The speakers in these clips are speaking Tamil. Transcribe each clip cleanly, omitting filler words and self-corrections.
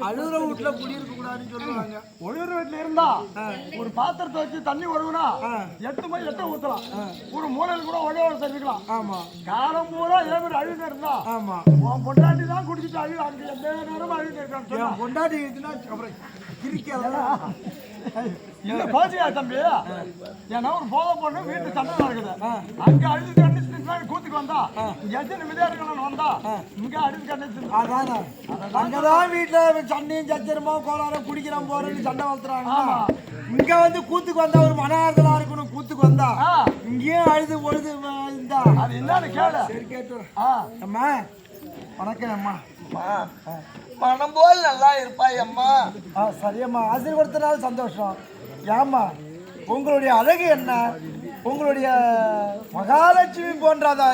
அழுகுற வீட்டுல குடியிருக்க கூடாதுன்னு சொல்லுவாங்க. ஒழுகுற வீட்டுல இருந்தா ஒரு பாத்திரத்தை வச்சு தண்ணி ஒழுகுனா 8 மணி 8 ஊத்தலாம். ஒரு மூலையில் கூட ஒரே ஒரு தண்ணிக்கலாம். ஆமா, காலம் பூரா ஏன் அழுகு இருந்தா ஆமா உன் பொண்டாட்டி தான் குடிச்சிட்டு அழுகு. அங்க எந்த நேரமும் அழுகு இருக்கான். பொண்டாட்டி அப்புறம் கிரிக்கலாம் இல்ல போச்சியா தம்பி. ஏன்னா ஒரு போதை பொண்ணு வீட்டு சண்டை நடக்குது. அங்க அழுது கண்டிச்சு கூத்துக்கு வந்தா எது நிம்மதியா இருக்கணும்னு வந்தா இங்க அழுது கண்டிச்சு. அங்கதான் வீட்டுல சண்டையும் சச்சரமோ கோளாரம் குடிக்கிறோம் போறேன்னு சண்டை வளர்த்துறாங்க. இங்க வந்து கூத்துக்கு வந்தா ஒரு மன ஆறுதலா இருக்கணும். கூத்துக்கு வந்தா இங்கேயும் அழுது பொழுது இருந்தா அது என்னன்னு கேளு. சரி கேட்டு அம்மா. வணக்கம் அம்மா. மனம் போல் நல்லா இருப்பாய் அம்மா. சரியம்மா, ஆசீர்வாதத்தினால சந்தோஷம். ஏம்மா உங்களுடைய அழகு என்ன? உங்களுடைய மகாலட்சுமி போன்றதா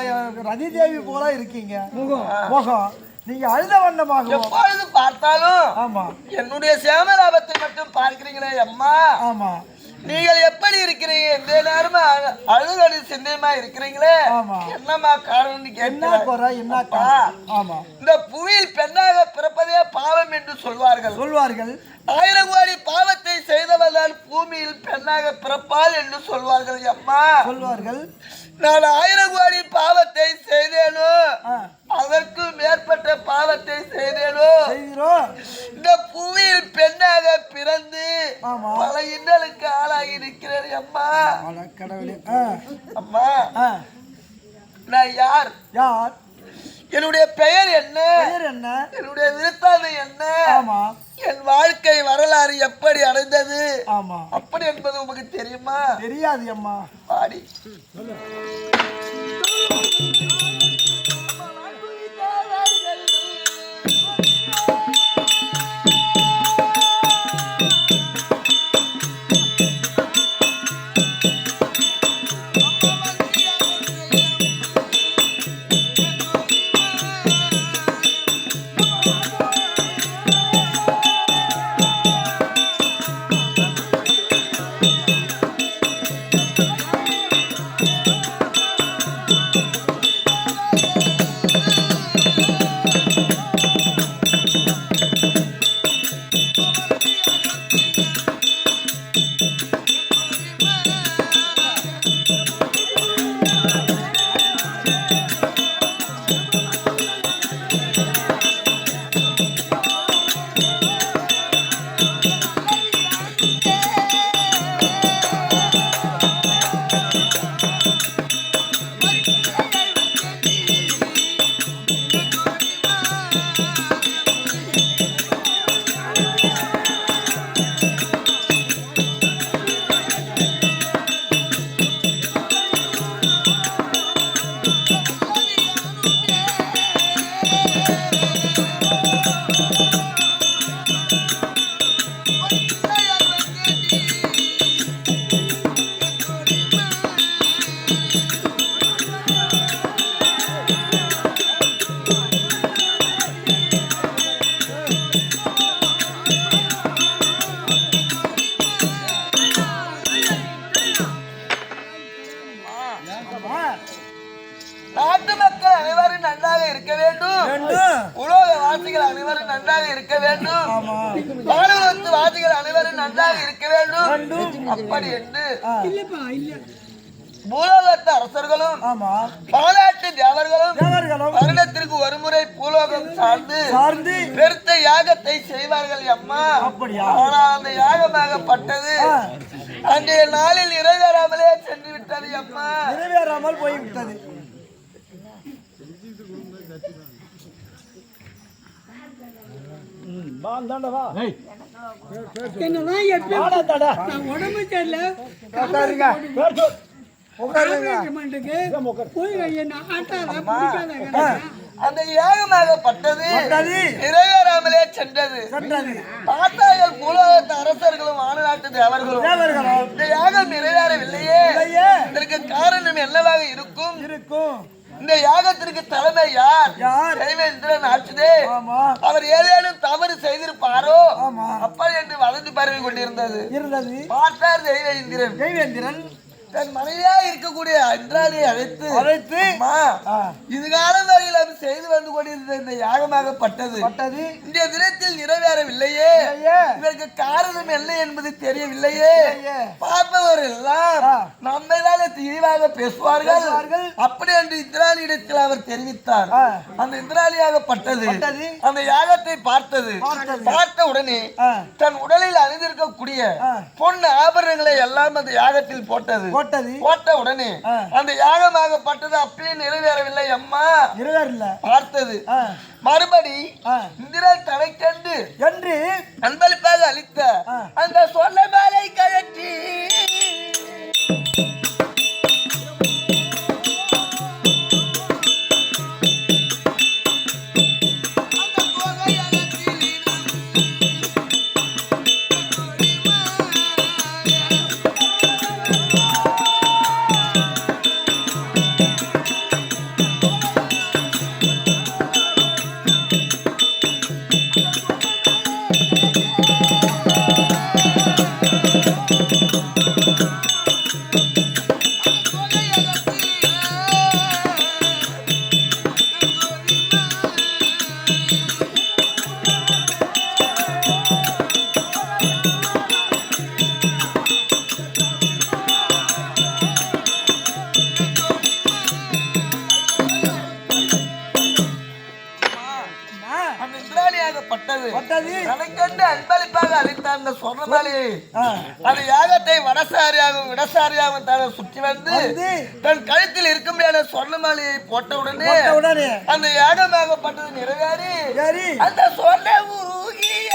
ரதி தேவி போல இருக்கீங்க. முகம் நீங்க அழுத வண்ணமாக எப்பொழுது பார்த்தாலும் ஆமா என்னுடைய சேமலாபத்தை மட்டும் பார்க்கிறீங்களே அம்மா. ஆமா, நீங்கள் எப்படி இருக்கிறீங்க? இந்த நேரமா அழுகடி சிந்தமா இருக்கிறீங்களே. என்னம்மா காரணம்? என்ன குறை? என்ன? ஆமா, இந்த புவியில் பெண்ணாக பிறப்பதே பாவம் என்று சொல்வார்கள். 1000 கோடி பாவத்தை செய்தவர்கள் பூமியில் பெண்ணாக பிறப்பாள் என்று சொல்வார்கள். அம்மா நான் 1000 கோடி பாவத்தை செய்தேனோ அதற்கு மேற்பட்ட பாவத்தை செய்தேனோ இந்த பூமியில் பெண்ணாக பிறந்து பல இன்னலுக்கு ஆளாகி இருக்கிறேன். அம்மா அம்மா நான் யார்? என்னுடைய பெயர் என்ன? என்னுடைய விருத்தாந்தம் என்ன? என் வாழ்க்கை வரலாறு எப்படி அடைந்தது அப்படி என்பது உங்களுக்கு தெரியுமா? தெரியாது அம்மா. பாடி நாட்டு மக்கள் அனைவரும் நன்றாக இருக்க வேண்டும். உலக வாசிகள் அனைவரும் நன்றாக இருக்க வேண்டும். பாரதத்து வாசிகள் அனைவரும் நன்றாக இருக்க வேண்டும். அப்படி என்று பூலோகத்து அரசர்களும் பாலாட்டு தேவர்களும் வருடத்திற்கு ஒரு முறை பூலோகம் சார்ந்து பெருத்த யாகத்தை செய்வார்கள். அம்மா ஆனால் அந்த யாகமாகப்பட்டது அன்றைய நாளில் நிறைவேறாமலே சென்று விட்டது. அம்மா நிறைவேறாமல் போய்விட்டது. என்னதான் உடம்பு தெரியல அந்த யாகமாகப்பட்டது நிறைவேறாமலே சென்றது. பார்த்தார்கள் பூலோகத்து அரசர்களும் ஆணநாட்டு தேவர்களும் இந்த யாகம் நிறைவேறவில்லையே, இதற்கு காரணம் என்னவாக இருக்கும்? இந்த யாகத்திற்கு தலைமை யார்? தெய்வேந்திரன் ஆட்சிதே. அவர் ஏதேனும் தவறு செய்திருப்பாரோ அப்படி என்று வதந்தி பரவி கொண்டிருந்தது. பார்த்தார் தெய்வேந்திரன் தன் மனைவியா இருக்கக்கூடிய இந்திராணியை அழைத்து இதுகாலம் வரையில் அவர் செய்து வந்து கொண்டிருந்த இந்த யாகமாகப்பட்டது இந்த தினத்தில் நிறைவேறவில்லையே, இதற்கு காரணம் என்ன என்பது தெரியவில்லையே. பார்ப்பவர் எல்லாம் நம்மைதான தெளிவாக பேசுவார்கள் அப்படி என்று இந்திராணியிடத்தில் அவர் தெரிவித்தார். அந்த இந்திராணியாகப்பட்டது அந்த யாகத்தை பார்த்தது. பார்த்த உடனே தன் உடலில் அணிந்திருக்கக்கூடிய பொன் ஆபரணங்களை எல்லாம் அந்த யாகத்தில் போட்ட உடனே அந்த யாகமாகப்பட்டது அப்படியே நிறைவேறவில்லை. அம்மா நிறைவேறல. பார்த்தது மறுபடி இந்திரன் தலைக்கண்டு என்று அன்பளிப்பாக அளித்த அந்த சொன்ன மேலை கழற்றி பட்டது தனக்கென்று அன்பளிப்பாக அளித்த அந்த சொர்ணமாலையை அந்த யாகத்தை வடசாரியாகவும் இடசாரியாகவும் தன சுற்றி வந்து தன் கழுத்தில் இருக்க முடியாத சொர்ணமாலையை போட்டவுடனே அந்த யாகமாகப்பட்டது நிறைவேறி அந்த சொர்ண உருகிய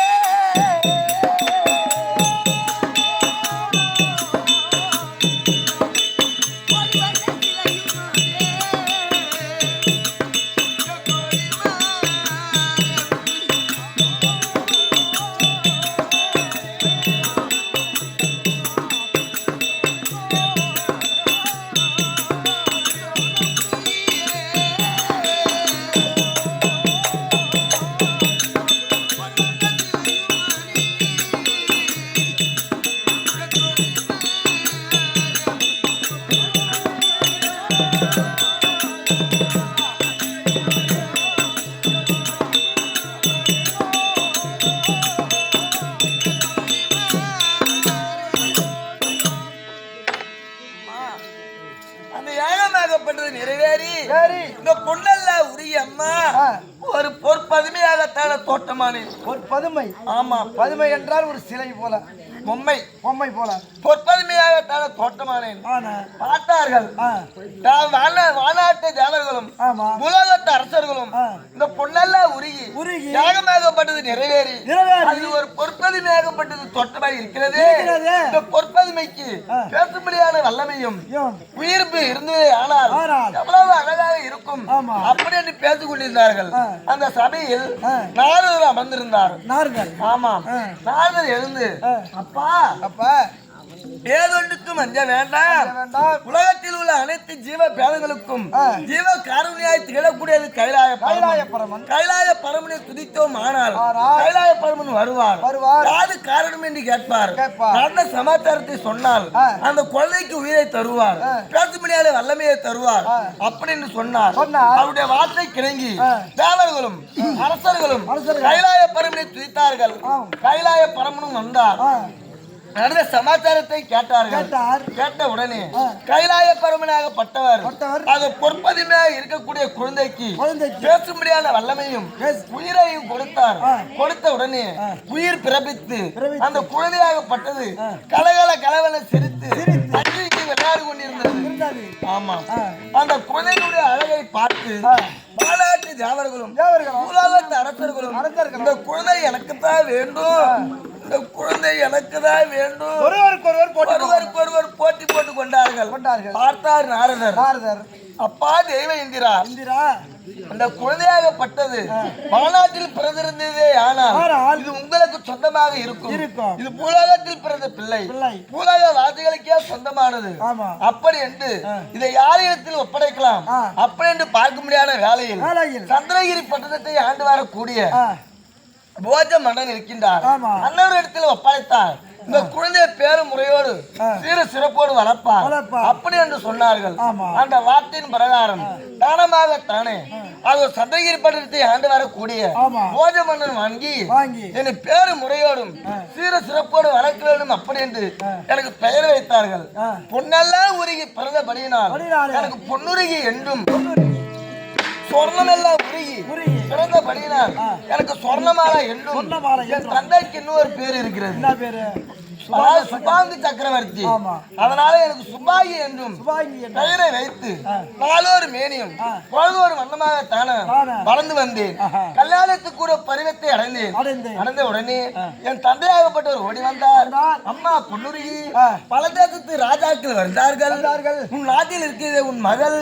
நிறைவேறி இந்த பொன்னல்ல உரிய அம்மா ஒரு பொற்பதுமையாகத்தான தோட்டமானே. பொற்பதுமை? ஆமா, பதுமை என்றால் ஒரு சிலை போல, பொம்மை பொம்மை போல பொற்பதுமையாகத்தான தோட்டமானேன். பார்த்தார்கள் வானாட்டு தேவர்களும் உலகத்து அரசர்களும் இந்த பொன்னல்ல உருகி யாகமாகப்பட்டது நிறைவேறி அது ஒரு பொற்பதுமையாகப்பட்டது தோட்டமாக இருக்கிறது. இந்த பொற்பதுமைக்கு பேசும்படியான வல்லமையும் உயிர்ப்பு இருந்ததே ஆனால் எவ்வளவு அழகாக இருக்கும் அப்படி என்று பேசிக் கொண்டிருந்தார்கள். அந்த சபையில் நாரதர் அமர்ந்திருந்தார். ஆமாம், நாரதர் எழுந்து அப்பா ஏதொன்றுக்கும் அஞ்ச வேண்டாம், உலகத்தில் உள்ள அனைத்து ஜீவ பேதங்களுக்கும் ஜீவ காரணியாய் திகழக்கூடியது கைலாய பரமன். கைலாய பரமனை துதித்தோம் ஆனால் கைலாய பரமன் வருவார். யாது காரணம் என்று கேட்பார். நல்ல சமாச்சாரத்தை சொன்னால் அந்த குழந்தைக்கு உயிரை தருவார், பேச முடியாத வல்லமையை தருவார் அப்படின்னு சொன்னார். அவருடைய வார்த்தை கிணங்கி தேவர்களும் அரசர்களும் கைலாய பரமனை துதித்தார்கள். கைலாய பரமனும் வந்தார். நடந்த சமாச்சாரத்தை கேட்டார்கள். கேட்ட உடனே கைலாய பரமனாகப்பட்டவர் அது பொற்பதுமையாக இருக்கக்கூடிய குழந்தைக்கு பேசும்படியான வல்லமையும் உயிரையும் கொடுத்தார். கொடுத்த உடனே உயிர் பிறப்பித்து அந்த குழந்தையாகப்பட்டது கலகல சிரித்து அன்றைக்கு விளையாடு கொண்டிருந்தது. ஆமா, அந்த குழந்தைகளுடைய அழகை பார்த்து பாலாட்டு தேவர்களும் உலகத்து அரசர்களும் இந்த குழந்தை எனக்குத்தான் வேண்டும், இந்த குழந்தை எனக்கு தான் வேண்டும், ஒருவருக்கொருவர் போட்டி போட்டுக் கொண்டார்கள். பார்த்தார் நாரதர். அப்பா தெய்வ இந்திரா, அந்த குழந்தையாகப்பட்டது மாநாட்டில் பிறந்திருந்ததே ஆனால் இது உங்களுக்கு சொந்தமாக இருக்கும். இது பூலோகத்தில் பிறந்த பிள்ளை, பூலோக வாசிகளுக்கே சொந்தமானது. அப்படி என்று இதை யாரிடத்தில் ஒப்படைக்கலாம் அப்படி என்று பார்க்க முடியாத வேளையில் சந்திரகிரி பட்டணத்தை ஆண்டு வரக்கூடிய போஜ மன்னன் இருக்கின்றார். அன்னவர் இடத்தில் ஒப்படைத்தார். இந்த குழந்தைய பேரு முறையோடு சீர சிறப்போடு வளர்ப்பார் அப்படி என்று சொன்னார்கள். அந்த வார்த்தையின் பிரகாரம் தானமாகத்தானே அது சந்திரகிரி பட்டணத்தை ஆண்டு வரக்கூடிய போஜ மன்னன் வாங்கி என்னை பேரு முறையோடும் சீர சிறப்போடு வளர்க்க வேண்டும் அப்படி என்று எனக்கு பெயர் வைத்தார்கள். பொன்னெல்லாம் உருகி பிறந்தபடியினால் எனக்கு பொன்னுருகி என்றும் சொர்ணமெல்லாம் உருகி பிறந்தபடியினால் எனக்கு சொர்ணமாலா என்றும் என் தந்தைக்கு இன்னொரு பேர் இருக்கிறது, சுபாங்கி சக்கரவர்த்தி. அதனால எனக்கு சுபாகி என்றும் பெயரை வைத்து நாளொரு மேனியும் பொழுதொரு வண்ணமாக தானே வளர்ந்து வந்தேன். கல்யாணத்துக்கு ஒரு பருவத்தை அடைந்த உடனே என் தந்தையாகப்பட்டவர் ஓடி வந்தார். அம்மா பொன்னுருகி, பல தேசத்து ராஜாக்கள் வந்தார்கள், உன் நாட்டில் இருக்கிற உன் மகள்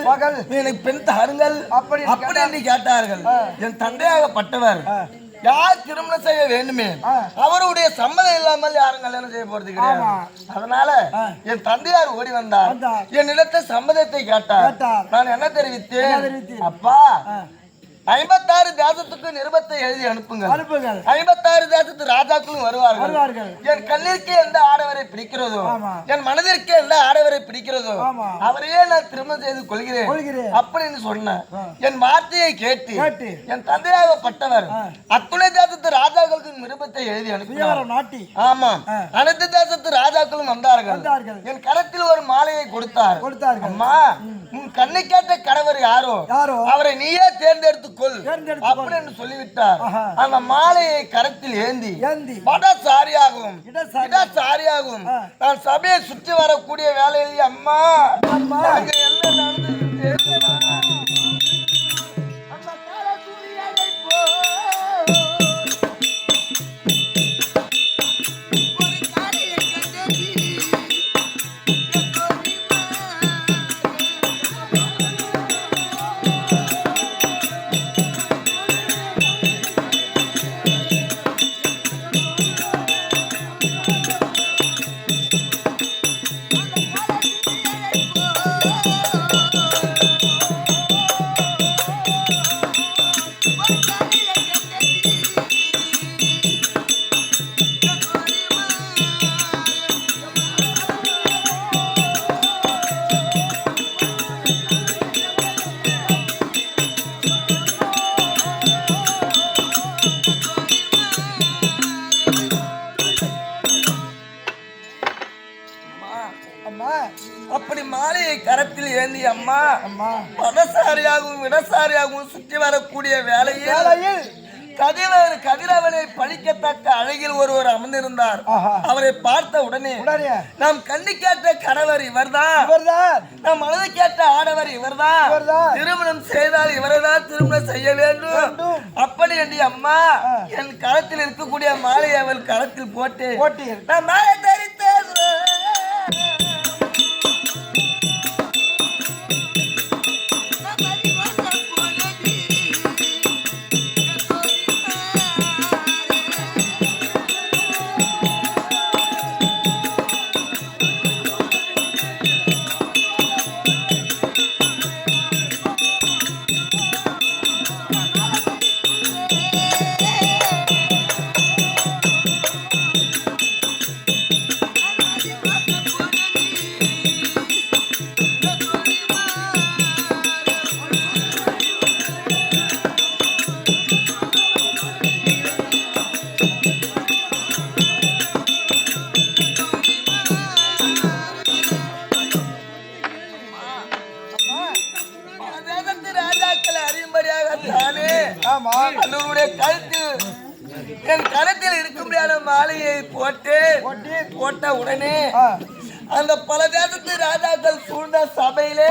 எனக்கு பெண் தாருங்கள் அப்படி என்று கேட்டார்கள். என் தந்தையாகப்பட்டவர் யார் திருமணம் செய்ய வேண்டுமே அவருடைய சம்மதம் இல்லாமல் யாரும் கல்யாணம் செய்ய போறது கிடையாது. அதனால என் தந்தையார் ஓடி வந்தார். என்னிடத்தை சம்மதத்தை கேட்டார். நான் என்ன தெரிவித்தேன், அப்பா 56 தேசத்துக்கு நிருபத்தை எழுதி அனுப்புங்கள். 56 தேசத்து ராஜாக்களும் வருவார்கள். என் கண்ணிற்கு எந்த ஆடவரை பிடிக்கிறதோ, என் மனதிற்கு எந்த ஆடவரை பிடிக்கிறதோ அவரையே நான் திருமணம் செய்து கொள்கிறேன் அப்படின்னு சொன்ன என் வார்த்தையை கேட்டு என் தந்தையாகப்பட்டவர் அத்துணை தேசத்து ராஜாக்களுக்கு நிருபத்தை எழுதி அனுப்பினார். ஆமா, அனைத்து தேசத்து ராஜாக்களும் வந்தார்கள். என் கரத்தில் ஒரு மாலையை கொடுத்தார். அம்மா, உன் கண்ணை கேட்ட கடவர் யாரோ அவரை நீயே தேர்ந்தெடுத்து தேர்ந்தெடுத்துக்கொள் தேர்ந்தெடுத்துக்கொள். அப்படின்னு சொல்லிவிட்டார். ஆஹா. அந்த மாலையை கரத்தில் ஏந்தி ஏந்தி வடசாரியாகவும் இடசாரி. இடசாரியாகவும் நான் சபையை சுற்றி வரக்கூடிய வேலையில் அம்மா அம்மா. அங்க என்ன நடந்தது தெரியுமா? அந்த கால சூரியனை போல் ஒரு காலையை கண்டேன். அம்மா அப்படி மாலையை கரத்தில் ஏந்தி அம்மா அம்மா வடசாரியாகவும் இடசாரியாகவும் சுற்றி வரக்கூடிய வேலையில் வேலையில் கதிரவனை பழிக்கத்தக்க அழகில் ஒருவர் அமர்ந்திருந்தார். ஆஹா. அவரை பார்த்த உடனே உடனே நாம் கண்ணு கேட்ட கணவர் இவர்தான், இவர்தான் நாம் மனது கேட்ட ஆடவர் இவர்தான், இவர்தான். திருமணம் செய்தால் இவரைதான் திருமணம் செய்ய வேண்டும். அப்படி என்று அம்மா என் கரத்தில் இருக்கக்கூடிய மாலையை அவள் கரத்தில் போட்டு போட்டீர். நான் மாலை தரித்தேன். ராஜாக்கள் அறியும்படியாகத்தானே ஆமா அதனுடைய கழுத்தில் என் கரத்தில் இருக்கும்படியான மாலையை போட்ட உடனே அந்த பல தேசத்து ராஜாக்கள் சூழ்ந்த சபையிலே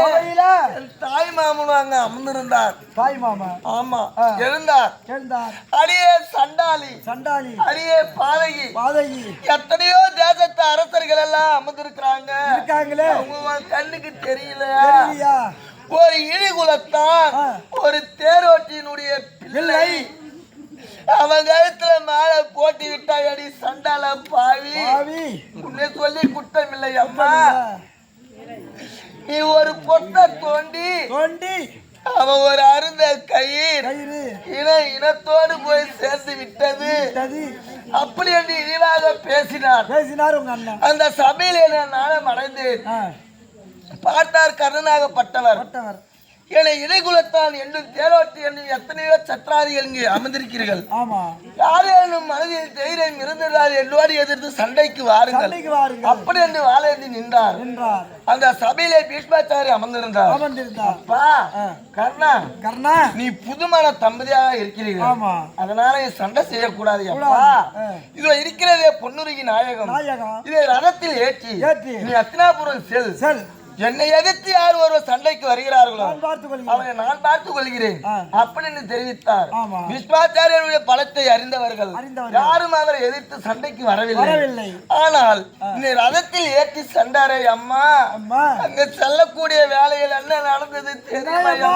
என் தாய் மாமனும் அங்க அமர்ந்திருந்தார். தாய் மாமா ஆமா எழுந்தார். எழுந்தார். அடியே சண்டாளி சண்டாளி அடியே பாதகி பாதகி எத்தனையோ தேசத்து அரசர்கள் எல்லாம் அமர்ந்திருக்கிறாங்க. இருக்காங்களே உங்க கண்ணுக்கு தெரியல. தெரியலையா? ஒரு இழிகுலத்தான் ஒரு தேரோட்டியினுடைய பிள்ளை அவன் கழுத்துல மேல போட்டி விட்டாயடி சண்டால பாவி. உன்னை சொல்லி குற்றம் இல்லை அம்மா. நீ ஒரு பொட்டை தோண்டி அவன் ஒரு அருந்த கயிறு இனத்தோடு போய் சேர்ந்து விட்டது. அப்படி என்று இழிவாக பேசினார் உங்க அண்ணன். அந்த சபையிலே நான் நாளம் அடைந்தேன். பார்த்தார் கருணாகப்பட்டவர் என்னை இடைக்குலத்தான் என்னும் தேரோட்டி என்னும் எத்தனையோ சற்றாதிகள் இங்கு அமர்ந்திருக்கிறீர்கள். யாரேனும் மனதில் தைரியம் இருந்ததால் என்னோடு எதிர்த்து சண்டைக்கு வாருங்கள் அப்படி என்று வாழேந்தி நின்றார். அந்த சபையிலே பீஷ்மாச்சாரி அமர்ந்திருந்தார். அப்பா கர்ணா நீ புதுமான தம்பதியாக இருக்கிறீர்கள், அதனால சண்டை செய்யக்கூடாது. அப்பா இதோ இருக்கிறதே பொன்னுருகி நாயகம், இதை ரதத்தில் ஏற்றி நீ அஸ்தினாபுரம் செல். என்னை எதிர்த்து யார் ஒருவர் சண்டைக்கு வருகிறார்களோ அவனை நான் பார்த்துக் கொள்கிறேன் அப்படின்னு தெரிவித்தார். பீஷ்மாச்சாரியருடைய பலத்தை அறிந்தவர்கள் யாரும் அவரை எதிர்த்து சண்டைக்கு வரவில்லை. ஆனால் இந்த ரதத்தில் ஏற்றி சண்டாரே அம்மா அங்க செல்லக்கூடிய வேலையில் என்ன நடந்தது தெரியுமா?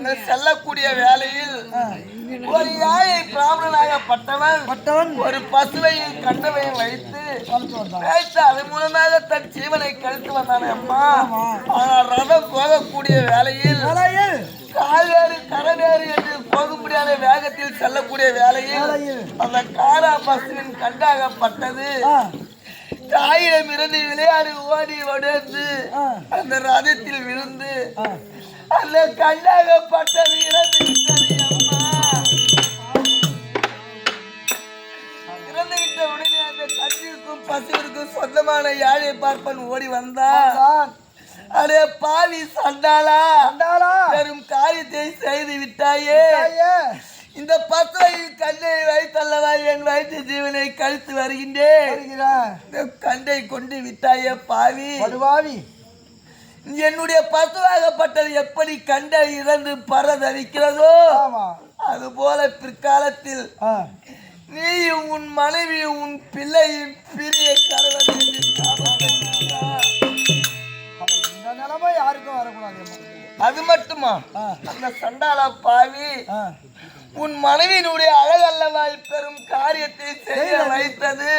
நாங்கள் செல்லக்கூடிய வேளையில் ஒரு யாழை பிராமணனாகப்பட்டவன் ஒரு பசுவையும் கண்டவையும் வைத்து அது மூலமாக தன் ஜீவனை கழித்து வந்தானே அம்மா. ஆனால் ரதம் போகக்கூடிய வேளையில் காவேறு கரவேறு என்று போக முடியாத வேகத்தில் செல்லக்கூடிய வேளையில் அந்த காரா பசுவின் கண்டாகப்பட்டது. தாயிடம் இருந்து விளையாடி ஓடி உடைந்து அந்த ரதத்தில் விழுந்து அந்த கண்டாகப்பட்டது இறந்து விட்டது அம்மா. இறந்து விட்ட உடனே அந்த கண்ணிற்கும் பசுவிற்கும் சொந்தமான யாழை பார்ப்பன் ஓடி வந்தான். அடே பாவி சண்டாளா, பெரும் காரியத்தை செய்து விட்டாயே. இந்த பசுவையில் கண்ணை வைத்தல்லவா என் வயிற்று ஜீவனை கழித்து வருகின்றேன். கண்டை கொண்டு விட்டாயே பாவி. என்னுடைய பசுவாகப்பட்டது எப்படி கண்டை இறந்து பரதவிக்கிறதோ அதுபோல பிற்காலத்தில் நீயும் உன் மனைவியும் உன் பிள்ளையும் பிரிய கருவது நிலைமை யாருக்கும் வரக்கூடாது. அது மட்டுமா, அந்த சண்டாளா பாவி உன் மனைவியினுடைய அழகல்லவாய் பெரும் காரியத்தை செய்ய வைத்தது.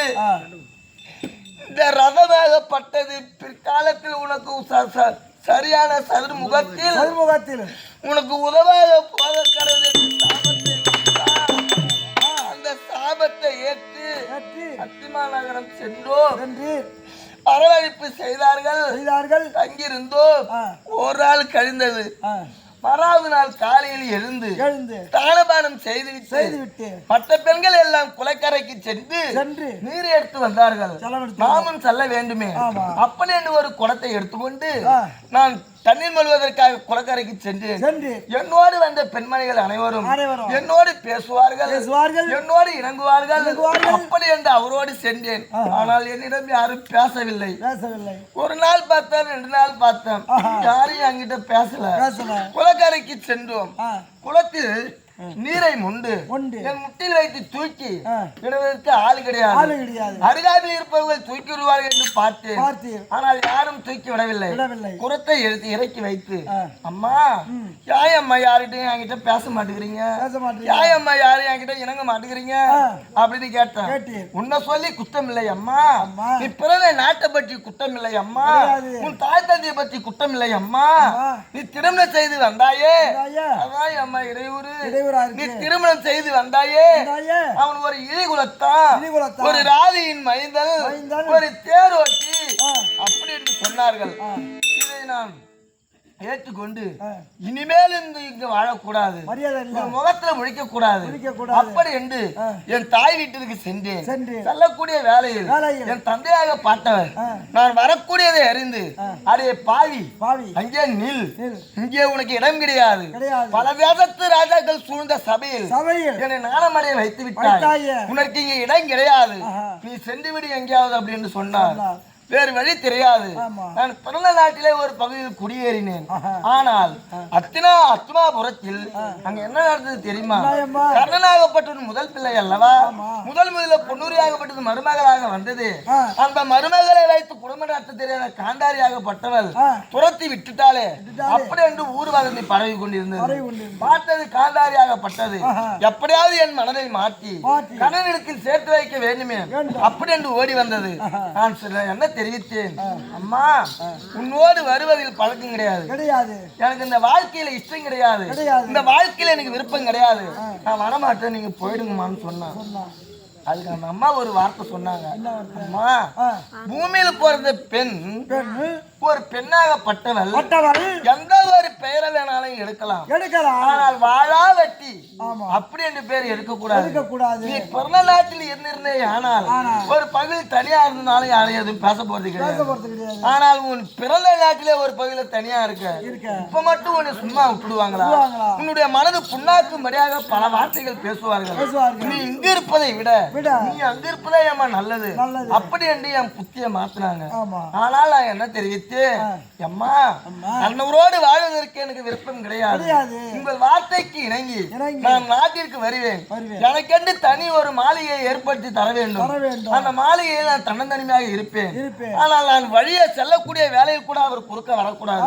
இந்த ரதமாகப்பட்டது பிற்காலத்தில் உனக்கு சரியான சதுர்முகத்தில் உனக்கு உதவாக போக கடவுள் அந்த சாபத்தை ஏற்று அத்திமா நகரம் சென்றோம். வரவழைப்பு செய்தார்கள். தங்கியிருந்தோம். ஒரு நாள் கழிந்தது. மறாவது நாள் காலையில் எழுந்து தானபானம் செய்துவிட்டு மற்ற பெண்கள் எல்லாம் குளக்கரைக்கு சென்று நீர் எடுத்து வந்தார்கள். நாமும் செல்ல வேண்டுமே. அப்படி என்று ஒரு குடத்தை எடுத்துக்கொண்டு நான் தண்ணீர் மொழுவதற்காக குளக்கரைக்கு சென்றேன். என்னோடு வந்த பெண்மணிகள் அனைவரும் என்னோடு பேசுவார்கள், என்னோடு இணங்குவார்கள். அப்படி என்று அவரோடு சென்றேன். ஆனால் என்னிடம் யாரும் பேசவில்லை. ஒரு நாள் பார்த்தேன், 2 நாள் பார்த்தேன், யாரையும் அங்கிட்ட பேசல. குளக்கரைக்கு சென்றோம். குளத்தில் நீரை முண்டு என் முட்டில் வைத்து தூக்கி விடுவதற்கு ஆள் கிடையாது. அருகாமையில் இருப்பவர்கள் தூக்கி விடுவார்கள் என்று பார்த்தேன். ஆனால் யாரும் தூக்கி விடவில்லை. குரத்தை எடுத்து இறக்கி வைத்து, அம்மா யாயம்மா யார்கிட்டையும் என்கிட்ட பேச மாட்டேங்கிறீங்க, யாயம்மா யாரையும் என்கிட்ட இணங்க மாட்டேங்கிறீங்க அப்படின்னு கேட்டேன். உன்னை சொல்லி குற்றம் இல்லை அம்மா, நீ பிறந்த நாட்டை பற்றி குற்றம் இல்லை அம்மா, உன் தாய் தந்தையை பற்றி குற்றம் இல்லை அம்மா, நீ திருமணம் செய்து வந்தாயே அதான் அம்மா இடையூறு. நீ திருமணம் செய்து வந்தாயே அவன் ஒரு இழிகுலத்தான், ஒரு ராதியின் மைந்தல், ஒரு தேரோட்டி அப்படி என்று சொன்னார்கள். இதை நான் ஏற்றுக்கொண்டு இனிமேல் இங்கு வாழக்கூடாது, முகத்துல முழிக்க கூடாது அப்படி என்று என் தாய் வீட்டிற்கு சென்றேன். செல்லக்கூடிய வேலையில் என் தந்தையாக பார்த்தவர் நான் வரக்கூடியதை அறிந்து, அடே பாவி அங்கே நில், இங்கே உனக்கு இடம் கிடையாது, பல தேசத்து ராஜாக்கள் சூழ்ந்த சபையில் என்னை நாணமடைய வைத்து விட்டாய், உனக்கு இங்கே இடம் கிடையாது, நீ சென்று விடு எங்கேயாவது அப்படின்னு சொன்னார். வேறு வழி தெரியாது. நான் பிறந்த நாட்டிலே ஒரு பகுதியில் குடியேறினேன். ஆனால் அத்தினாபுரத்தில் அங்க என்ன நடந்தது தெரியுமா? கர்ணனாகப்பட்டது முதல் பிள்ளை அல்லவா, முதல்ல பொன்னூரியாகப்பட்டது மருமகளாக வந்தது. அந்த மருமகளை வைத்து குடும்ப நடத்த தெரியாத காந்தாரியாகப்பட்டவள் துரத்தி விட்டுட்டாலே அப்படி என்று ஊர் வதந்தி பரவி கொண்டிருந்தது. பார்த்தது காந்தாரியாகப்பட்டது. எப்படியாவது என் மனதை மாற்றி கணவனிடத்தில் சேர்த்து வைக்க வேண்டுமே அப்படி என்று ஓடி வந்தது. நான் என்ன தெரிவித்தேன், அம்மா உன்னோடு வருவதில் பழக்கம் கிடையாது, எனக்கு இந்த வாழ்க்கையில இஷ்டம் கிடையாது, இந்த வாழ்க்கையில எனக்கு விருப்பம் கிடையாது, நான் வரமாட்டேன், நீங்க போயிடுங்கம்மான்னு சொன்னான். அதுக்கு அந்த அம்மா ஒரு வார்த்தை சொன்னாங்க, அம்மா பூமியில பிறந்த பெண் ஒரு பெண்ணாகப்பட்டவள் எந்த ஒரு பெயரை வேணாலும் எடுக்கலாம், ஆனால் வாழா வெட்டி அப்படி என்று பேர் எடுக்கக்கூடாது. நீ பிறந்த நாட்டில் இருந்திருந்தே ஆனால் ஒரு பகுதி தனியா இருந்தாலும் யாரையும் எதுவும் பேச போறது கிடையாது. ஆனால் உன் பிறந்த நாட்டிலே ஒரு பகுதியில தனியா இருக்க இப்ப மட்டும் உன்னை சும்மா விட்டுடுவாங்களா? உன்னுடைய மனது புண்ணாக்கும்படியாக பல வார்த்தைகள் பேசுவார்கள். நீ இங்க இருப்பதை விட நீ அங்க இருப்பதே ஏமா நல்லது அப்படி என்று என் புத்திய மாத்தினாங்க. ஆனால் நான் என்ன தெரிவித்தேன், வைத்து அம்மா அன்னவரோடு வாழ்வதற்கு எனக்கு விருப்பம் கிடையாது. உங்கள் வார்த்தைக்கு இணங்கி நான் நாட்டிற்கு வருவேன். எனக்கென்று தனி ஒரு மாளிகையை ஏற்படுத்தி தர வேண்டும். அந்த மாளிகையில் நான் தன்னந்தனிமையாக இருப்பேன். ஆனால் நான் வழியே செல்லக்கூடிய வேலையில் கூட அவர் குறுக்க வரக்கூடாது,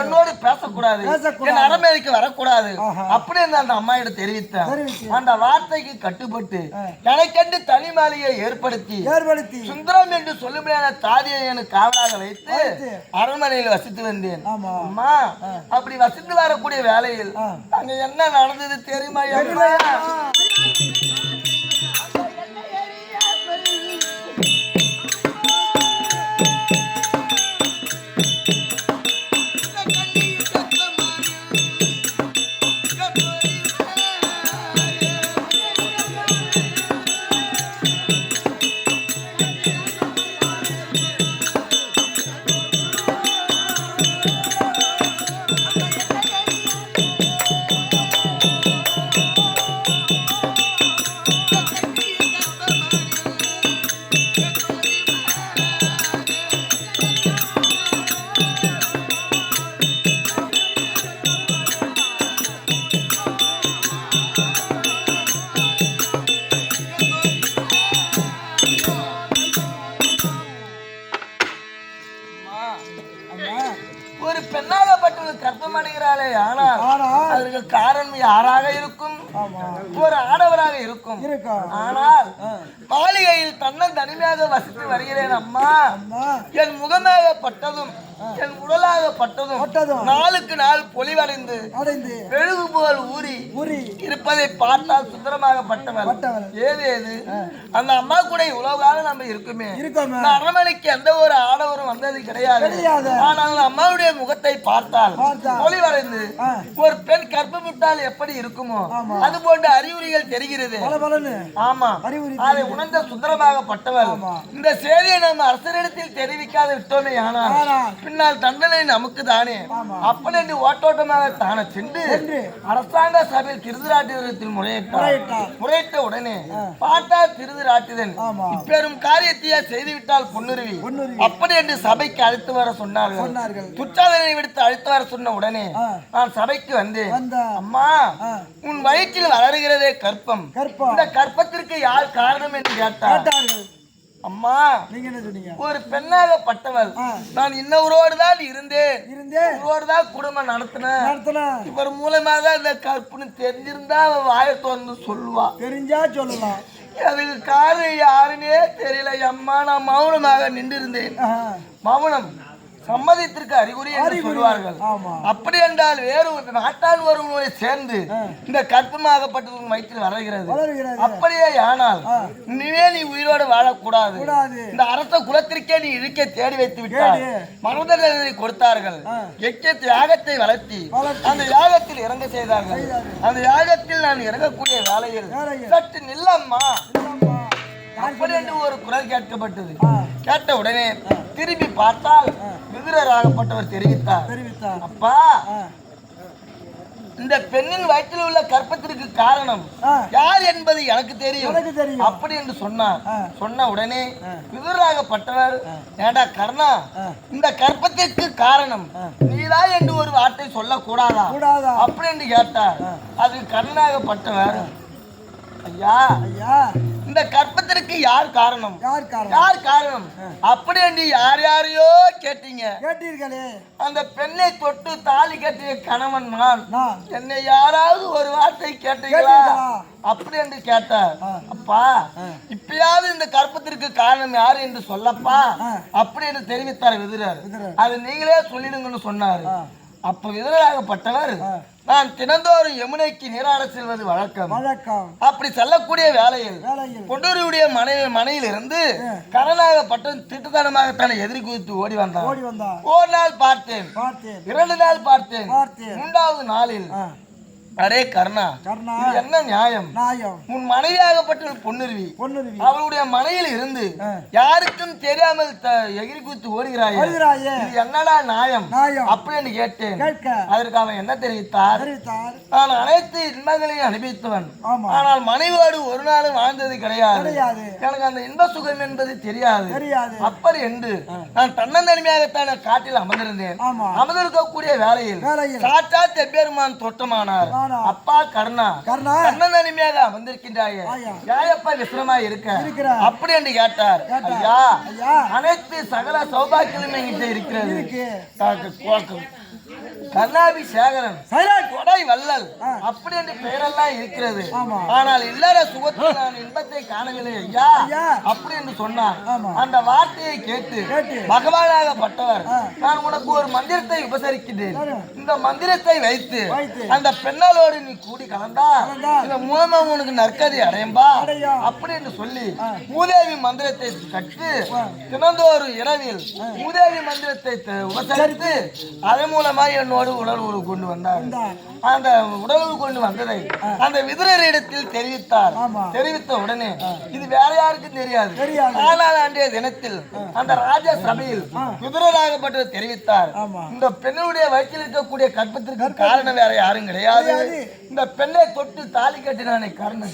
என்னோடு பேசக்கூடாது, என் அரண்மனைக்கு வரக்கூடாது அப்படின்னு அந்த அம்மாயிடம் தெரிவித்தார். அந்த வார்த்தைக்கு கட்டுப்பட்டு எனக்கென்று தனி மாளிகையை ஏற்படுத்தி சுந்தரம் என்று சொல்லும்படியான தாதியை எனக்கு காவலாக வைத்து அரண்மனையில் வசித்து வந்தேன். அம்மா அப்படி வசித்து வரக்கூடிய வேலையில் அங்க என்ன நடந்தது தெரியுமா? ஒரு பெண்ணாகப்பட்டவள் கற்பம் அடைகிறாளே, ஆனால் அதற்கு காரணம் யாராக இருக்கும்? ஒரு ஆடவராக இருக்கும். ஆனால் மாளிகையில் தன்னன் தனிமையாக வசித்து வருகிறேன் அம்மா. என் முகமாகப்பட்டதும் என் உடலாகப்பட்டதும் நாளுக்கு நாள் பொலிவடைந்து மெழுகு போல் ஊறி இருப்பதை பார்த்தால் சுந்தரமாகப்பட்டவள் ஏது அந்த அம்மா கூட இவ்வளவு காலம் நம்ம இருக்குமே. அரண்மனைக்கு எந்த ஒரு ஆடவரும் வந்தது கிடையாது. ஆனால் அம்மாவுடைய முகத்தை பார்த்தால் பொலிவடைந்து ஒரு பெண் கர்ப்பமிட்டால் எப்படி இருக்குமோ அது போன்ற அறிகுறிகள் தெரிகிறது. ஆமா, அதை உணர்ந்த சுந்தரமாகப்பட்டவள் இந்த செய்தியை நம்ம அரசரிடத்தில் தெரிவிக்காத விட்டோமே. ஆனால் பின்னால் தண்டனை நமக்கு தானே அப்படி என்று ஓட்டோட்டமாக தானே சென்று அரசாங்க சபையில் திருதராட்டிதத்தில் முறையிட்ட உடனே பார்த்தால் திருதராட்டிதன் பெரும் காரியத்தையே செய்துவிட்டால் பொன்னுருவி அப்படி என்று சபைக்கு அழைத்து வர சொன்னார்கள். துச்சாதனை விடுத்து அழைத்து வர சொன்ன உடனே நான் சபைக்கு வந்தேன். அம்மா, உன் வயிற்றில் வளருகிறதே கற்பம், இந்த கற்பத்திற்கு யார் காரணம் என்று கேட்டார்கள். அம்மா, நீங்க என்ன சொன்னீங்க? ஒரு பெண்ணாகப்பட்டவள் நான் இன்னொருவோடு தான் இருந்தேன், தான் குடும்பம் நடத்தினேன். இவர் மூலமாக இந்த கற்பனை தெரிஞ்சிருந்தா அவன் வாயை திறந்து சொல்லுவா, தெரிஞ்சா சொல்லலாம். அதுக்கு காரணம் யாருன்னே தெரியல அம்மா. நான் மௌனமாக நின்று இருந்தேன். மௌனம் சம்மதத்திற்கு அறிகுறி என்று சொல்வார்கள். அப்படி என்றால் வேறு ஒரு நாட்டான் ஒருவனை சேர்ந்து இந்த கற்பமாகப்பட்டது வயிற்றில் வளர்கிறது. அப்படியே ஆனால் நீ உயிரோடு வாழக்கூடாது, இந்த அரச குலத்திற்கே நீ இழுக்க தேடி வைத்து விட்டால் மனதனை கொடுத்தார்கள். எக்க யாகத்தை வளர்த்தி அந்த யாகத்தில் இறங்க செய்தார்கள். அந்த யாகத்தில் நான் இறங்கக்கூடிய வேலையில் சற்று நில்லம்மா அப்படி என்று ஒரு குரல் கேட்கப்பட்டது. கேட்ட உடனே திரும்பி பார்த்தால் விதுரராகப்பட்டவர் தெரிவித்தார், அப்பா, இந்த பெண்ணின் வயிற்றில் உள்ள கற்பத்திற்கு காரணம் யார் என்பது எனக்கு தெரியும் அப்படி என்று சொன்னார். சொன்ன உடனே விதுரராகப்பட்டவர், ஏண்டா கர்ணா, இந்த கற்பத்திற்கு காரணம் நீதான் என்று ஒரு வார்த்தை சொல்ல கூடாதா அப்படி என்று கேட்டார். அது கர்ணனாகப்பட்டவர், ஐயா, இந்த கற்பத்திற்கு யார் காரணம் அப்படி என்று யாரையோ கேட்டீர்களே. அந்த பெண்ணை தொட்டு தாலி கட்டிய கணவன் நான். என்னை யாராவது ஒரு வார்த்தை கேட்டீங்களா அப்படி என்று கேட்டார். அப்பா, இப்பயாவது இந்த கற்பத்திற்கு காரணம் யாரு என்று சொல்லப்பா அப்படி என்று தெரிவித்தார் விதுரர். அது நீங்களே சொல்லிடுங்கன்னு சொன்னாரு. அப்ப விதுரராகப்பட்டவர், நான் தினந்தோறும் யமுனைக்கு நீராட செல்வது வழக்கம். அப்படி செல்லக்கூடிய வேளையில் பொன்னூருடைய மனையில் இருந்து கரணாகப்பட்ட திட்டத்தனமாக தன்னை எதிரி குதித்து ஓடி வந்தார். ஒரு நாள் பார்த்தேன், 2 நாள் பார்த்தேன், 3வது நாளில் அரே கர்ணா, கர்ணா, இது என்ன நியாயம்? நியாயம். உன் மனைவியாகப்பட்ட பொன்னுருவி பொன்னுருவி அவளுடைய மனையில் இருந்து யாருக்கும் தெரியாமல் எகிரி குத்து ஓடுகிறாயே, வருகிறாயே, இது என்னடா நியாயம் நியாயம் அப்படின்னு கேட்டேன். கேட்க அதற்கு அவன் என்ன தெரிவித்தார்? தெரிவித்தார். நான் அனைத்து இன்பங்களையும் அனுபவித்தவன், ஆமா. ஆனால் மனைவியோடு ஒரு நாளும் வாழ்ந்தது கிடையாது. கிடையாது. எனக்கு அந்த இன்ப சுகம் என்பது தெரியாது. தெரியாது. அப்படி என்று நான் தன்னந்தனிமையாகத்தான காட்டில் அமர்ந்திருந்தேன். ஆமா. அமர்ந்திருக்கக்கூடிய வேளையில் சாட்சாத் எப்பெருமான் தோட்டமானார். அப்பா கர்ணா, கர்ணா, தன்னந்தனிமையாக அமர்ந்திருக்கின்றாயே, யாயப்பா விசிரமாய் இருக்க அப்படி என்று கேட்டார். ஐயா, அனைத்து சகல சௌபாக்கியமும் என்கிட்ட இருக்கிறது. கர்ணாபிஷேகரன், கொடை வள்ளல் அப்படி என்று பெயரெல்லாம் இருக்கிறது. ஆனால் இல்லற சுகத்தில் நான் இன்பத்தை காணவில்லை ஐயா அப்படி என்று சொன்னார். அந்த வார்த்தையை கேட்டு பகவானாகப்பட்டவர், நான் உனக்கு ஒரு மந்திரத்தை உபசரிக்கின்றேன். இந்த மந்திரத்தை வைத்து அந்த பெண்ணாலோடு நீ கூடி கலந்தா இந்த மூலமா உனக்கு நற்கதி அடையும்பா அப்படி என்று சொல்லி மூதேவி மந்திரத்தை கற்று தினந்தோறும் இரவில் மூதேவி மந்திரத்தை உபசரித்து அதன் மூலமா என்னோடு உடல் உறவு கொண்டு வந்தார். அந்த உடல் உறவு கொண்டு வந்ததை அந்த விதுரரிடத்தில் தெரிவித்தார். தெரிவித்த உடனே இது வேற யாருக்கும் தெரியாது. ஆனால் அன்றைய தினத்தில் அந்த ராஜ சபையில் விதுரராகப்பட்டது தெரிவித்தார். இந்த பெண்ணுடைய வயிற்றில் இருக்கக்கூடிய கற்பத்திற்கு காரணம் வேற யாரும் கிடையாது. இந்த பெண்ணை தொட்டு தாலி கட்டினானே காரணம்,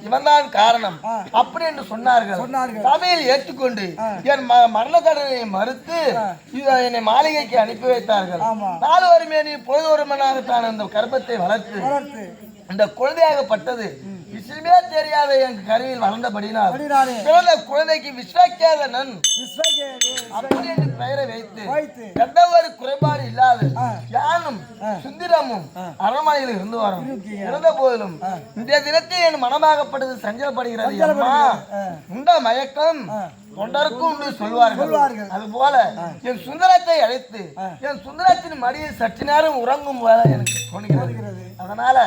இவன் தான் காரணம் அப்படி என்று சொன்னார்கள். சபையில் ஏற்றுக்கொண்டு என் மரண தண்டனை மறுத்து என்னை மாளிகைக்கு அனுப்பி வைத்தார்கள். நாலு வருமே நீ பொழுது ஒரு மணாகத்தான் அந்த கர்ப்பத்தை வளர்த்து இந்த குழந்தையாகப்பட்டது விஷயமே தெரியாத என் கருவில் வளர்ந்தபடினால் பிறந்த குழந்தைக்கு விஸ்வகேதனன் அப்படி என்று பெயரை வைத்து எந்த ஒரு குறைபாடு இல்லாத யானும் சுந்திரமும் அரண்மனையில் இருந்து வரும். இருந்த போதிலும் இந்த தினத்தில் என் மனமாகப்பட்டது சஞ்சலப்படுகிறது. அம்மா, உண்ட மயக்கம் தொண்டருக்கும் என்று சொல்வார்கள். அதுபோல என் சுந்தரத்தை அழைத்து என் சுந்தரத்தின் மடியில் சற்று நேரம் உறங்கும் போல எனக்கு தோணுகிறது. அதனால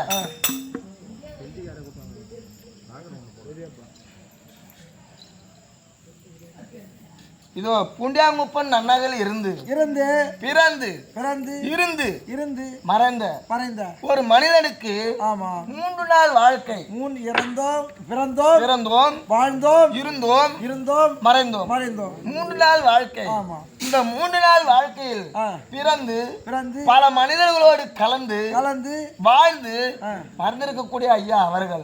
இதோ பூண்டியாங்குப்பன் நன்னகல் இருந்து பிறந்து மறைந்த ஒரு மனிதனுக்கு 3 நாள் வாழ்க்கை. பிறந்தோம் வாழ்ந்தோம் இருந்தோம் மறைந்தோம் 3 நாள் வாழ்க்கை. இந்த 3 நாள் வாழ்க்கையில் பிறந்து பல மனிதர்களோடு கலந்து வாழ்ந்து மறந்திருக்கக்கூடிய ஐயா அவர்கள்.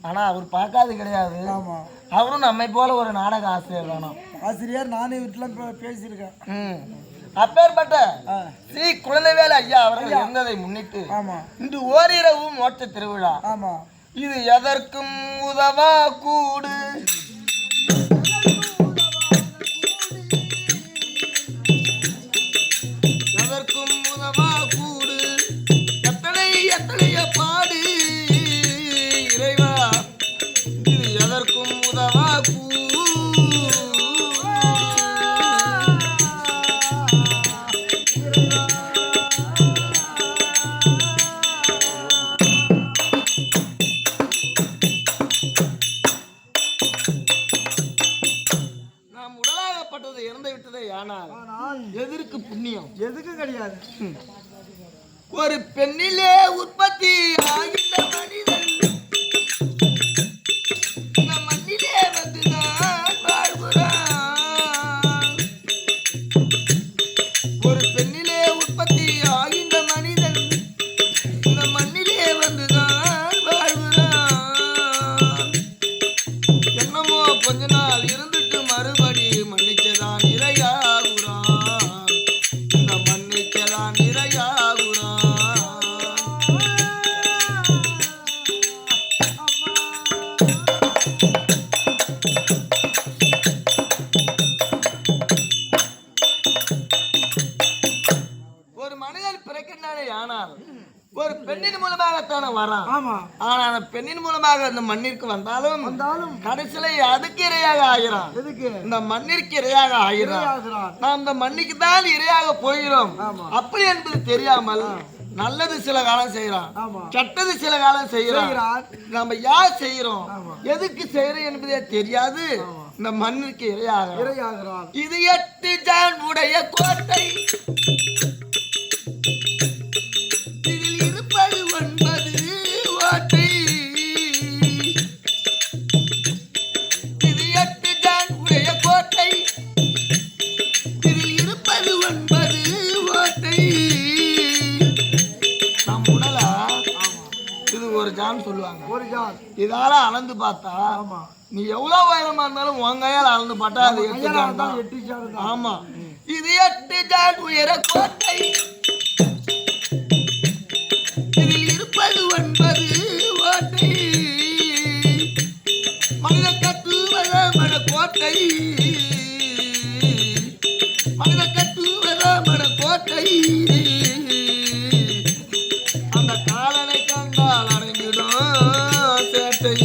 ஆனா அவர் பார்க்காது கிடையாது. அவரும் நம்மை போல ஒரு நாடக ஆசிரியர் வேணும். ஆசிரியர் நானே வீட்டுல பேசியிருக்கேன். அப்பேற்பட்ட ஸ்ரீ குழந்தைவேல் ஐயா அவர்கள் இருந்ததை முன்னிட்டு இன்று ஓரிரவு மோட்ச திருவிழா. இது எதற்கும் உதவா கூடு, எதற்கும் உதவா கூடு, எத்தனைய பாடு இறைவா, இது எதற்கும் உதவா கூடு. நாம் உடலாகப்பட்டது இறந்து விட்டதே, ஆனால் எதற்கு புண்ணியம்? எதுக்கு கிடையாது. ஒரு பெண்ணிலே உற்பத்தி ஆகின்ற மனிதன் இந்த மண்ணிலே வந்துதான் வாழ்கிறான். ஒரு பெண்ணிலே உற்பத்தி ஆகின்ற மனிதன் இந்த மண்ணிலே வந்துதான் வாழ்கிறான். என்னமோ கொஞ்ச நாள் இருந்துட்டு மறுபடி மன்னிச்சதான் இரையாகுறான். இந்த மன்னிச்சதான் இரையாகுறான். ஒரு மனிதன் பிறக்கின்றானே, ஆனால் ஒரு பெண்ணின் மூலமாகத்தானே வரான். ஆனா அந்த பெண்ணின் மூலமாக அந்த மண்ணிற்கு வந்தாலும் கடைசியில அதுக்கு இரையாக ஆகிறான். இந்த மண்ணிற்கு இரையாக ஆகிறான். நாம் இந்த மண்ணுக்கு தான் இரையாக போகிறோம் அப்படி என்பது தெரியாமல் நல்லது சில காலம் செய்யறான், கெட்டது சில காலம் செய்யறான். நம்ம யார் செய்யறோம், எதுக்கு செய்யறோம் என்பதே தெரியாது இந்த மண்ணிற்கு இரையாகிறான். இது 8 ஜான் உடைய கோட்டை, இதில் இருப்பது 9 இது ஒரு ஜான் சொல்லுவாங்க. ஒரு ஜான். இதால அளந்து பார்த்தா ஆமா. நீ எவ்வளவு உயரமா இருந்தாலும் உன் கையால அளந்து பார்த்தா அது 8 ஜான் தான். 8 ஜான் தான். ஆமா. இது 8 ஜான் உயர கோட்டை. இதில் இருப்பது 9 ஓட்டை. மனித கட்டுவத மனக்கோட்டை. மனித கட்டுவத மனக்கோட்டை. அந்த காலனை கண்டால் அடங்கிடும் சேட்டை.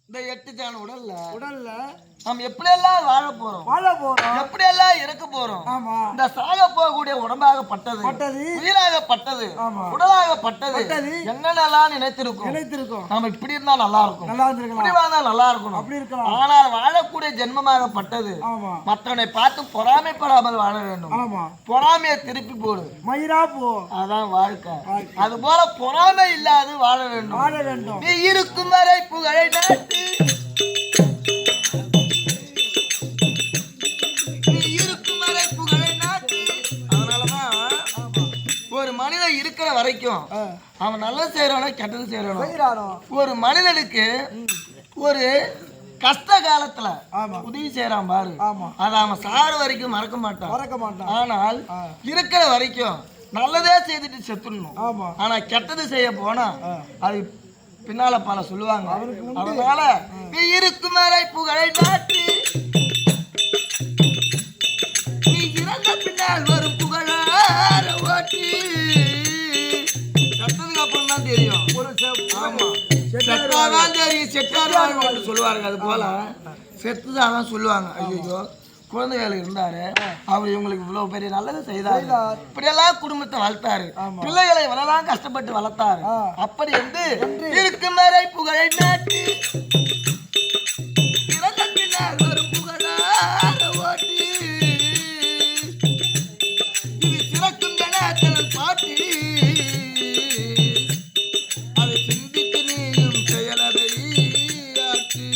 இந்த 8 ஜான் உடல்ல நாம் எப்படியெல்லாம் வாழ போறோம், எப்படியெல்லாம் இருக்க போறோம். ஆமா. இந்த சாக போகக்கூடிய உடம்பாகப்பட்டது, உயிராகப்பட்டது, ஆமா. உடலாகப்பட்டது என்னென்னலாம் நினைத்திருக்கும். நாம இப்படி இருந்தா நல்லா இருக்கும், நல்லா இருந்திருக்கலாம், இப்படி வாழ்ந்தா நல்லா இருக்கணும், அப்படி இருக்கலாம். ஆனால் வாழக்கூடிய ஜென்மமாகப்பட்டது ஆமா. மற்றவனை பார்த்து பொறாமைப்படாமல் வாழ வேண்டும். ஆமா. பொறாமையை திருப்பி போடு, மயிரா போ. அதான் வாழ்க்கை. அது போல பொறாமை இல்லாது வாழ வேண்டும். நீ இருக்கும் வரை புகழை நாட்டு. ஒரு மனிதன் இருக்கிற வரைக்கும் அவன் நல்லது செய்யறானோ கெட்டது செய்யறானோ, ஒரு மனிதனுக்கு ஒரு கஷ்ட காலத்துல உதவி செய்யறான் பாரு, அதை அவன் சாறு வரைக்கும் மறக்க மாட்டான். ஆனால் இருக்கிற வரைக்கும் நல்லதே செய்துட்டு செத்துடணும். ஆனா கெட்டது செய்ய போனா அது பின்னால பல சொல்லுவாங்க. அதனால நீ இருக்கும் வரை புகழை நாட்டு. நீ இறந்த பின்னால் வரும் புகழார ஓட்டி. செத்ததுக்கு அப்புறம் தான் தெரியும். செத்தாதான் தெரியும், செத்தாதான் சொல்லுவாங்க. அது போல செத்துதான் சொல்லுவாங்க. ஐயோ குழந்தைகள் இருந்தாரு, அவர் இவங்களுக்கு இவ்வளவு பெரிய நல்லது செய்தாரு, இப்படியெல்லாம் குடும்பத்தை வளர்த்தாரு, பிள்ளைகளை இவ்வளவு கஷ்டப்பட்டு வளர்த்தாரு. அப்படி வந்து இருக்கும் வரை புகழை நாட்டு. இறந்த பின்னால் வரும் புகழார ஓட்டி. இது சிறக்கும் ஜனத்தனல் பாட்டி. அதை சிந்தித்து நீயும் செயலதை ஆற்றி.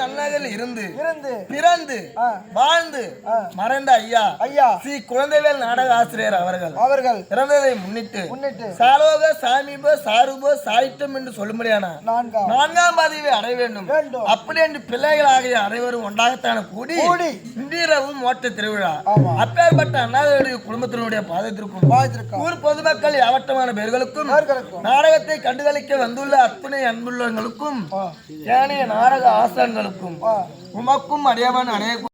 நன்னகரில் இருந்து பிறந்து வாழ்ந்து மறைந்த ஐயா ஸ்ரீ குழந்தைவேல் நாடக ஆசிரியர் அவர்கள் இறந்ததை முன்னிட்டு சாலோக சாமீப சாரூப சாயிட்டம் என்று சொல்லும்படியான 4ஆம் பதவியை அடைய வேண்டும். அப்படி என்று பிள்ளைகளாகிய அனைவரும் ஒன்றாகத்தான கூடி இன்றிரவும் மோட்ட திருவிழா. அப்பேற்பட்ட அண்ணாவுடைய குடும்பத்தினுடைய பாதத்திற்கும் ஊர் பொதுமக்கள் யாவட்டமான பேர்களுக்கும் நாடகத்தை கண்டுகளிக்க வந்துள்ள அத்துணை அன்புள்ளவங்களுக்கும் ஏனைய நாடக ஆசான்களுக்கும் உமக்கும் அடையவன் அடைய